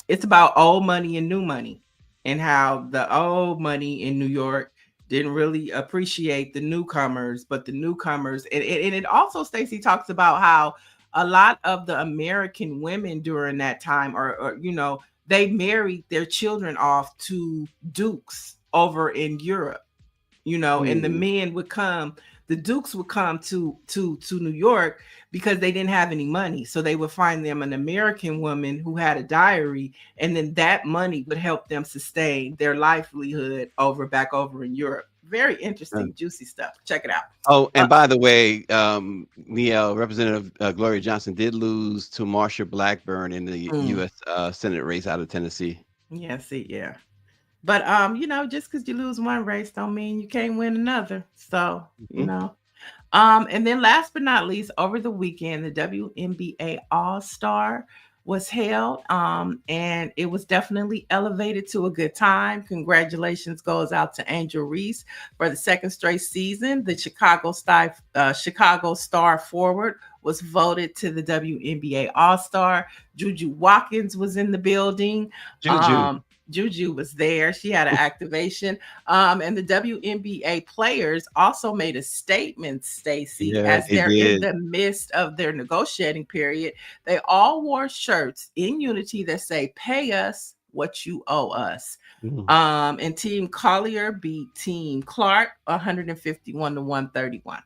L: It's about old money and new money, and how the old money in New York didn't really appreciate the newcomers, but the newcomers, and it also, Stacy, talks about how a lot of the American women during that time are they married their children off to dukes over in Europe, and the men would come, the dukes would come to New York because they didn't have any money. So they would find them an American woman who had a diary, and then that money would help them sustain their livelihood back over in Europe. Very interesting, juicy stuff. Check it out.
K: Oh, and by the way, Niele, Representative Gloria Johnson did lose to Marsha Blackburn in the U.S. Senate race out of Tennessee.
L: Yeah, but just because you lose one race don't mean you can't win another. So And then last but not least, over the weekend, the WNBA All-Star was held, and it was definitely elevated to a good time. Congratulations goes out to Angel Reese for the second straight season. The Chicago Star forward was voted to the WNBA All-Star. Juju Watkins was in the building. Juju was there. She had an activation. And the WNBA players also made a statement, Stacy, as they're in the midst of their negotiating period. They all wore shirts in unity that say, "Pay us what you owe us." And Team Collier beat Team Clark 151 to 131.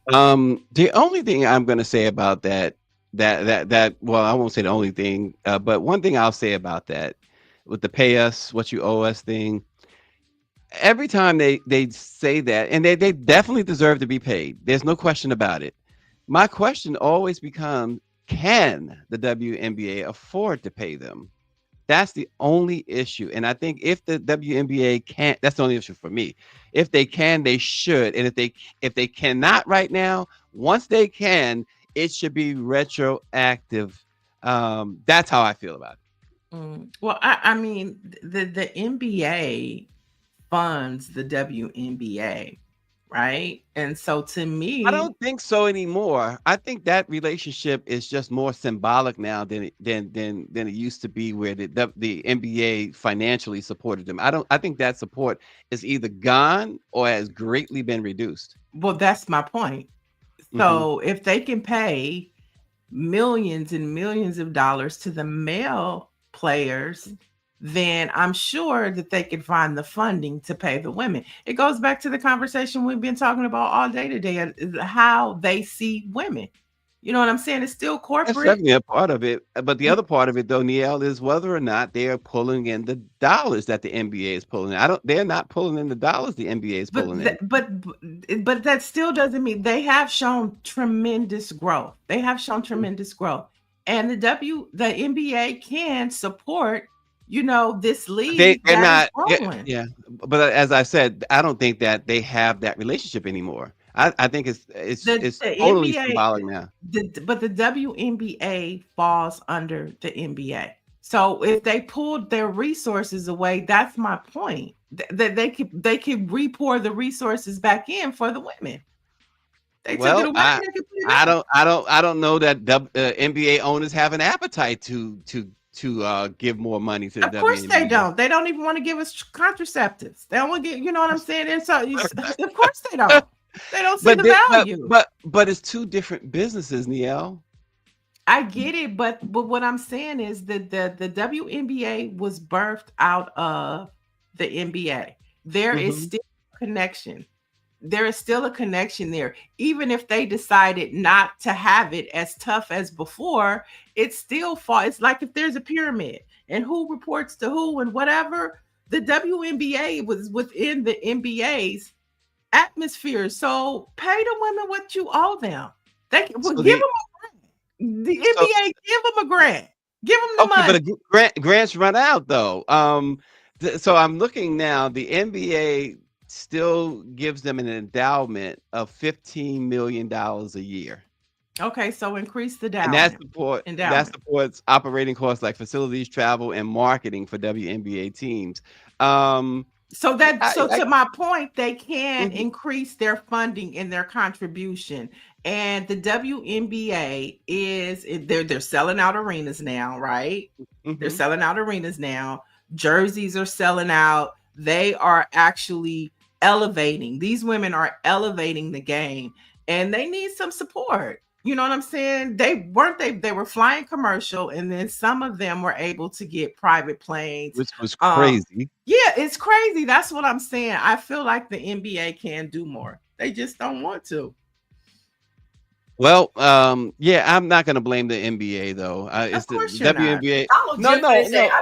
K: The only thing I'm going to say about that, well, I won't say the only thing, but one thing I'll say about that, with the "pay us what you owe us" thing, every time they say that, and they definitely deserve to be paid. There's no question about it. My question always becomes, can the WNBA afford to pay them? That's the only issue. And I think if the WNBA can't, that's the only issue for me. If they can, they should. And if they cannot right now, once they can, it should be retroactive. That's how I feel about it.
L: Well, I mean, the NBA funds the WNBA, right? And so to me,
K: I don't think so anymore. I think that relationship is just more symbolic now than it used to be, where the NBA financially supported them. I think that support is either gone or has greatly been reduced.
L: Well, that's my point. So if they can pay millions and millions of dollars to the male players, then I'm sure that they can find the funding to pay the women. It goes back to the conversation we've been talking about all day today, how they see women. You know what I'm saying? It's still corporate.
K: That's definitely a part of it. But the other part of it, though, Niele, is whether or not they are pulling in the dollars that the NBA is pulling in. They're not pulling in the dollars the NBA is pulling in.
L: But that still doesn't mean they have shown tremendous growth. They have shown tremendous growth. And the NBA can support, this league.
K: They're not. Yeah. But as I said, I don't think that they have that relationship anymore. I think it's totally symbolic now.
L: But the WNBA falls under the NBA. So if they pulled their resources away, that's my point. That they could re-pour the resources back in for the women. They took it away.
K: I don't know that NBA owners have an appetite to give more money to the WNBA.
L: Of course they don't. They don't even want to give us contraceptives. They don't want to get, you know what I'm saying? And so of course they don't. They don't see the value.
K: But it's two different businesses, Niele.
L: I get it, but what I'm saying is that the WNBA was birthed out of the NBA. There is still a connection. There is still a connection there. Even if they decided not to have it as tough as before, it still it's like if there's a pyramid and who reports to who and whatever, the WNBA was within the NBA's atmosphere. So pay the women what you owe them. Give them a grant. The NBA give them a grant. Give them the money.
K: But grants run out though. So I'm looking now. The NBA still gives them an endowment of $15 million a year.
L: Okay, so increase the endowment.
K: And that supports operating costs like facilities, travel, and marketing for WNBA teams.
L: To my point, they can increase their funding and their contribution. And the WNBA they're selling out arenas now, right? They're selling out arenas now. Jerseys are selling out. They are actually elevating. These women are elevating the game, and they need some support. You know what I'm saying? They were flying commercial, and then some of them were able to get private planes,
K: which was crazy.
L: Yeah, it's crazy. That's what I'm saying. I feel like the NBA can do more. They just don't want to.
K: Well, I'm not going to blame the NBA though. It's the WNBA.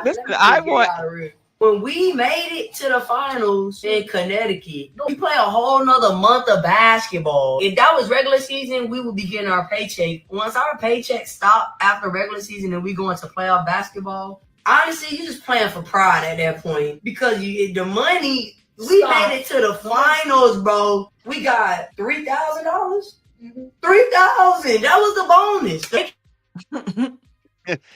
O: Listen, when we made it to the finals in Connecticut, we play a whole nother month of basketball. If that was regular season, we would be getting our paycheck. Once our paycheck stopped after regular season and we go into playoff basketball, honestly, you're just playing for pride at that point because the money We made it to the finals, bro. We got $3,000. $3,000. That was the bonus.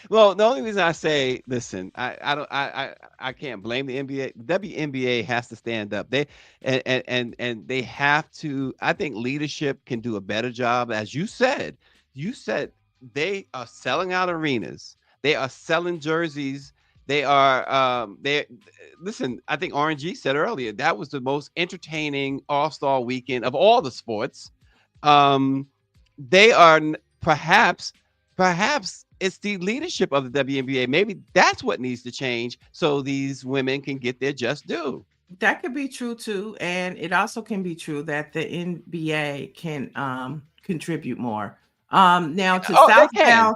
K: Well, the only reason I say, listen, I can't blame the NBA. The WNBA has to stand up. They and they have to. I think leadership can do a better job. As you said, they are selling out arenas. They are selling jerseys. They are they listen, I think RNG said earlier that was the most entertaining All-Star weekend of all the sports. They are perhaps it's the leadership of the WNBA. Maybe that's what needs to change so these women can get their just due.
L: That could be true too, and it also can be true that the NBA can contribute more. Now to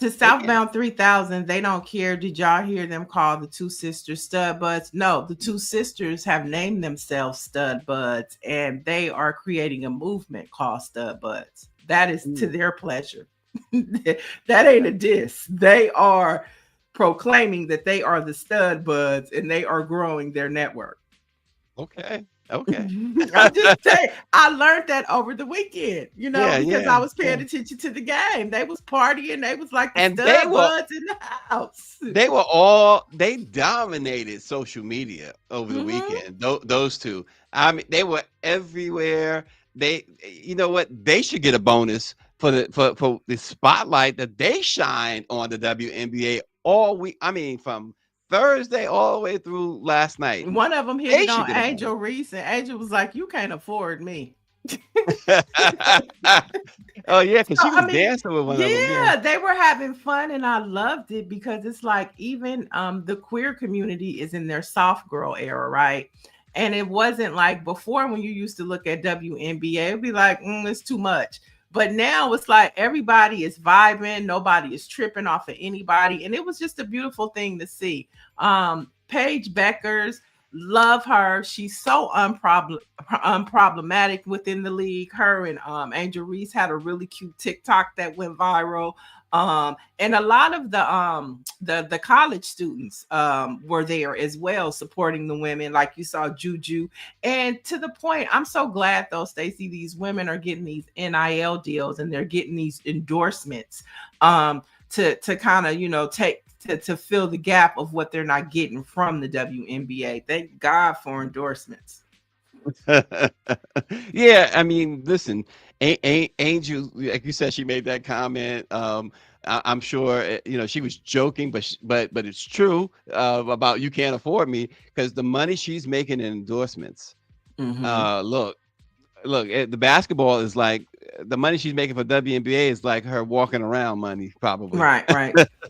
L: Southbound 3000, they don't care. Did y'all hear them call the two sisters stud buds? No, the two sisters have named themselves stud buds, and they are creating a movement called stud buds. That is to their pleasure. That ain't a diss. They are proclaiming that they are the stud buds and they are growing their network.
K: Okay.
L: I'm just saying, I learned that over the weekend, because I was paying attention to the game. They was partying. They was like the stud buds in the house.
K: They dominated social media over the weekend. Those two. I mean, they were everywhere. You know what? They should get a bonus for the spotlight that they shine on the WNBA all week. I mean, from Thursday all the way through last night.
L: One of them hit it on Angel Reese, and Angel was like, "You can't afford me."
K: Oh yeah, because she was dancing with one of them.
L: Yeah, they were having fun, and I loved it because it's like even the queer community is in their soft girl era, right? And it wasn't like before when you used to look at WNBA, it'd be like, it's too much. But now it's like everybody is vibing, nobody is tripping off of anybody, and it was just a beautiful thing to see. Paige Beckers, love her. She's so unproblematic within the league. Her and Angel Reese had a really cute TikTok that went viral. And a lot of the college students were there as well, supporting the women, like you saw Juju. And to the point, I'm so glad though, Stacy, these women are getting these NIL deals and they're getting these endorsements to kind of, take to fill the gap of what they're not getting from the WNBA. Thank God for endorsements.
K: Yeah, I mean, listen, Angel, like you said, she made that comment. I'm sure she was joking, but it's true about you can't afford me, because the money she's making in endorsements. Look, the basketball is like the money she's making for WNBA is like her walking around money, probably.
L: Right.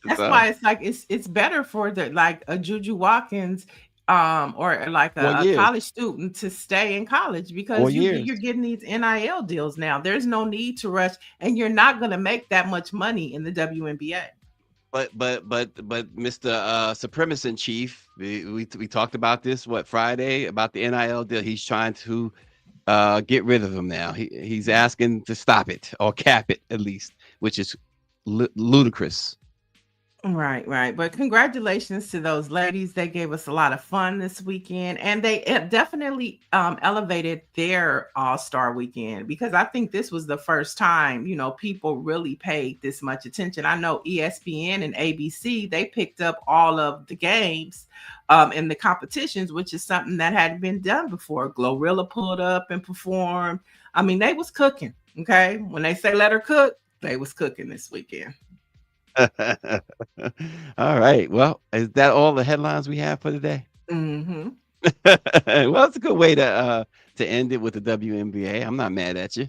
L: That's why it's like it's better for a Juju Watkins or like a college student to stay in college, because you're getting these NIL deals now. There's no need to rush, and you're not going to make that much money in the WNBA.
K: But Mr. Supremacist Chief, we talked about this Friday about the NIL deal. He's trying to get rid of him now. He's asking to stop it or cap it at least, which is ludicrous.
L: Right. But congratulations to those ladies. They gave us a lot of fun this weekend, and they definitely elevated their All-Star weekend, because I think this was the first time, people really paid this much attention. I know ESPN and ABC, they picked up all of the games in the competitions, which is something that hadn't been done before. Glorilla pulled up and performed. I mean, they was cooking, okay? When they say let her cook, they was cooking this weekend.
K: All right. Well, is that all the headlines we have for today?
L: Well,
K: it's a good way to end it with the WNBA. I'm not mad at you.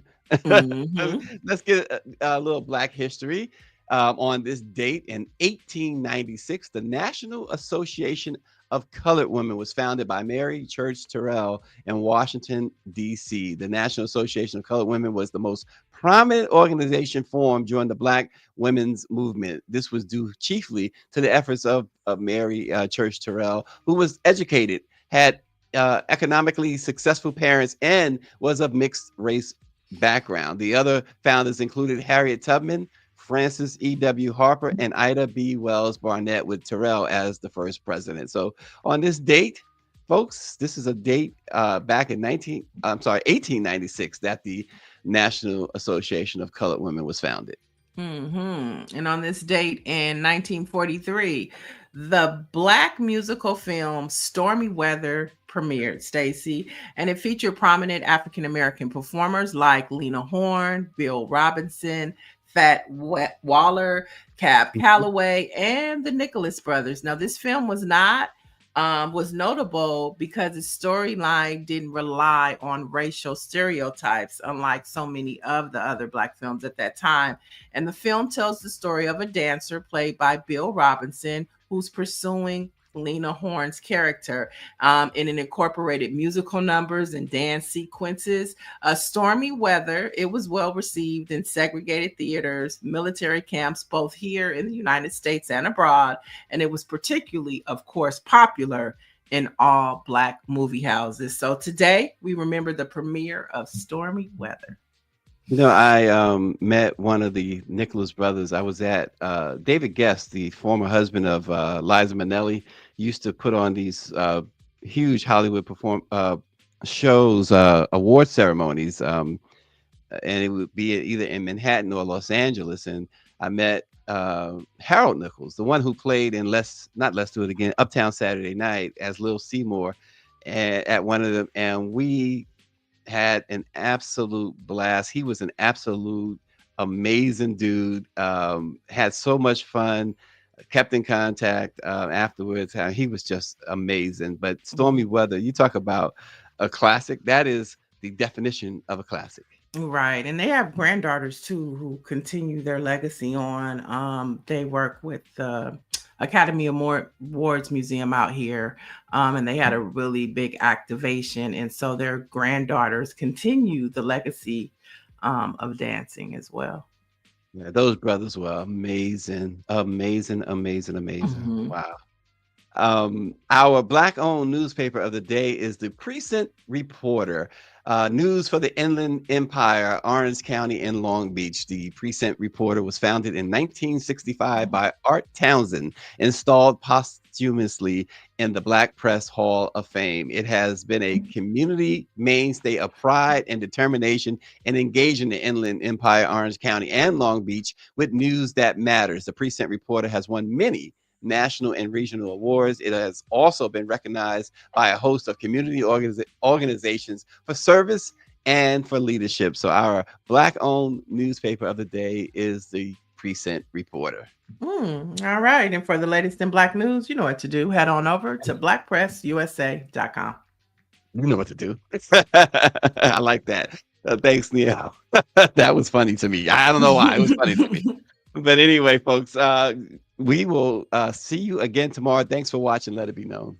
K: Let's get a little Black history. On this date in 1896, the National Association of Colored Women was founded by Mary Church Terrell in Washington, D.C. The National Association of Colored Women was the most prominent organization formed during the Black women's movement. This was due chiefly to the efforts of Mary Church Terrell, who was educated, had economically successful parents, and was of mixed race background. The other founders included Harriet Tubman, Francis E.W. Harper, and Ida B. Wells Barnett, with Terrell as the first president. So on this date, folks, this is a date back in 1896 that the National Association of Colored Women was founded.
L: And on this date in 1943, the Black musical film Stormy Weather premiered, Stacy, and it featured prominent African American performers like Lena Horne, Bill Robinson, Fat Waller, Cab Calloway, and the Nicholas brothers. Now, this film was notable because its storyline didn't rely on racial stereotypes, unlike so many of the other Black films at that time. And the film tells the story of a dancer played by Bill Robinson, who's pursuing Lena Horne's character, and it incorporated musical numbers and dance sequences. Stormy Weather, it was well received in segregated theaters, military camps, both here in the United States and abroad. And it was particularly, of course, popular in all Black movie houses. So today we remember the premiere of Stormy Weather.
K: You know, I met one of the Nicholas brothers. I was at David Guest, the former husband of Liza Minnelli, used to put on these huge Hollywood shows, award ceremonies, and it would be either in Manhattan or Los Angeles. And I met Harold Nichols, the one who played in Let's Do It Again, Uptown Saturday Night as Lil Seymour, at one of them, and we had an absolute blast. He was an absolute amazing dude. Had so much fun. Kept in contact afterwards. He was just amazing. But Stormy Weather, you talk about a classic. That is the definition of a classic.
L: Right. And they have granddaughters too who continue their legacy on. They work with the Academy Awards Museum out here, and they had a really big activation. And so their granddaughters continue the legacy of dancing as well.
K: Yeah, those brothers were amazing, amazing, amazing, amazing. Wow. Our Black-owned newspaper of the day is the Precinct Reporter. News for the Inland Empire, Orange County, and Long Beach. The Precinct Reporter was founded in 1965 by Art Townsend, installed posthumously in the Black Press Hall of Fame. It has been a community mainstay of pride and determination in engaging the Inland Empire, Orange County, and Long Beach with news that matters. The Precinct Reporter has won many national and regional awards. It has also been recognized by a host of community organizations for service and for leadership. So our Black-owned newspaper of the day is the Precinct Reporter.
L: All right. And for the latest in Black news, you know what to do. Head on over to BlackPressUSA.com.
K: You know what to do. I like that. Thanks, Niele. That was funny to me. I don't know why. It was funny to me. But anyway, folks, we will see you again tomorrow. Thanks for watching. Let it be known.